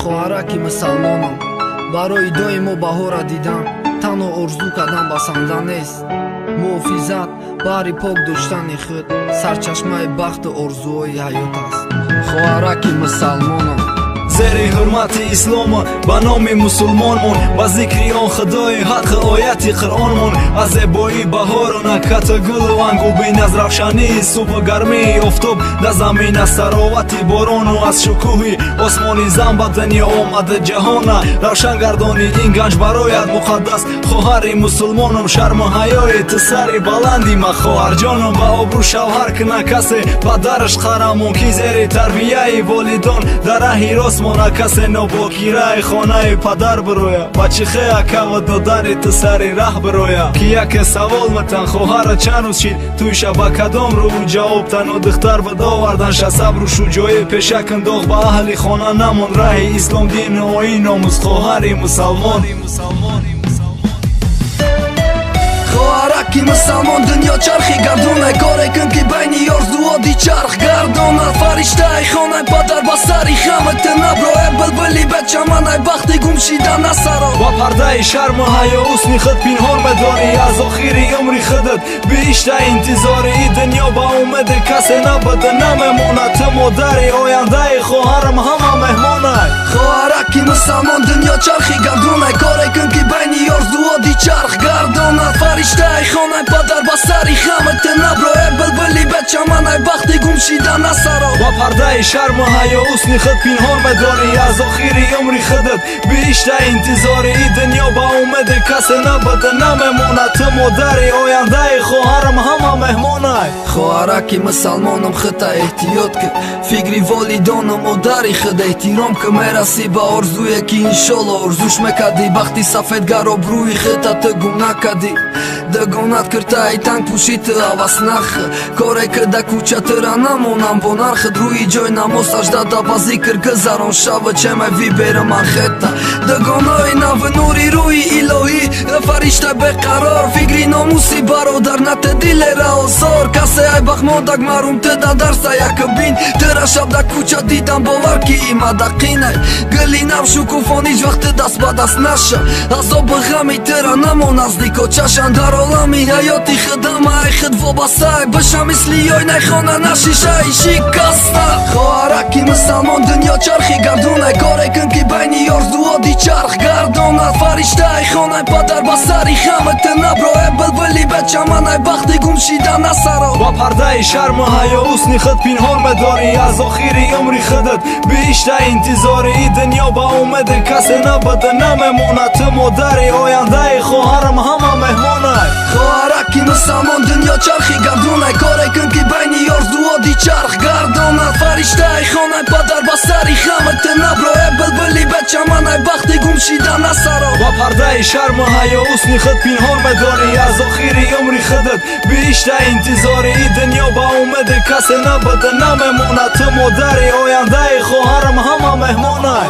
хоҳараки мусалмонам, барои доимо баҳора дидан, танҳо орзу кардан басанда нест. муҳофизат баҳри пок доштани худ сарчашмаи бахту орзуҳои ҳаёт аст. хоҳараки мусалмонам, зери ҳурмати ислома ба номи мусулмонмон, ба зикри он худои ҳаққи ояти қуръонмон. аз зебоии баҳору накати гулу ангубин, аз равшании субҳу гармии офтоб да замин, аз саровати борону аз шукӯҳи осмони зам ба дунё омада ҷаҳона. равшан гардони ин ганҷ барояд муқаддас, хоҳари мусулмонам, шарму ҳаёи ту сари баланди ма хоҳарҷонам. ба обрӯ шавҳар кина касе падараш қарамон, ки зери тарбияи волидон дар раҳи рост мона, касе нобокираи хонаи падар бироя, ба чихе акава додани ту сари раҳ бироя. ки яке савол матан, хоҳара чанд рӯз шид туйша ба кадом рӯ ҷавоб тану духтар бидоварданша, сабру шуҷоӣ пешакн доғ ба аҳли хона намон. раҳи ислом дину оин номус, хоҳари мусалмон. хоҳараки мусалмон, дунё чархи гардонай, коре кун ки байни орзуоди чарх гардонад. фариштаи хонай падар ба сари хамат наброя, булбули ба чаманай бахти гумшида насаро. ба пардаи шарму ҳаё ҳусни худ пинҳон медорӣ, аз охири умри худат бишта интизори. и дунё ба умеди касе набуде намемонад, ту модари ояндаи хоҳарам ҳама меҳмонай. хоҳараки мусалмон, дунё чархи гардонай, коре кун ки байни орзуоди чарх гардонад. фариштаи хонай падар ба сари хамат наброя, булбули ба чаманай бахти гумшида насаро. ба пардаи шарму ҳаё ҳусни худ пинҳон медорӣ, аз охири умри худат бишта интизори. и дунё ба умеди касе набуде намемонад, ту модари ояндаи хоҳарам ҳама меҳмонай. хоҳараки мусалмонам, хута эҳтиёт кӣ, фикри волидону модари худ эҳтиром кӣ. мерасӣ ба орзуе ки иншолло орзуш мекардӣ, бахти сафедгар обрӯи хута ту гум накардӣ. дагонат киртаи танг пӯшӣ ту ҳавас нах, коре ки да кӯча тура намонам бо нарх. рӯи ҷой намоз сажда да ба зикр гузарон, шаву чемай вибера манхета. дагонои наву нури рӯи илоҳӣ, фаришта беқарор, фикри номуси бародар нате дилера озор. касе ай бахмодак марум ту да дарса якубин, тура шаб да кӯча дидам бовар ки имадақинай. гули нав шукуфон ҳеҷ вақти даст ба даст наша, азобу ғами тура намон наздико чашан. дар олами ҳаёти худам ай худ вобастаи башам, мисли ёйнай хона нашишаи шикаста. хоҳараки мусалмон, дунё чархи гардонай, коре кун ки байни орзуоди чарх гардонад. фариштаи хонай падар ба сари хамат наброя, булбули ба чаманай бахти гумшида насаро. ба пардаи шарму ҳаё ҳусни худ пинҳон медорӣ, аз охири умри худат бишта интизори. и дунё ба умеди касе набуде намемонад, ту модари ояндаи хоҳарам ҳама меҳмонай. хоҳараки мусалмон, дунё чархи гардонай, коре кун ки байни орзуоди чарх гардонад. фариштаи хонай падар ба сари хамат наброя, булбули ба чаманай бахти гумшида насаро. ба пардаи шарму ҳаё ҳусни худ пинҳон медорӣ, аз охири умри худат бишта интизори. и дунё ба умеди касе набуде намемонад, ту модари ояндаи хоҳарам ҳама меҳмонай.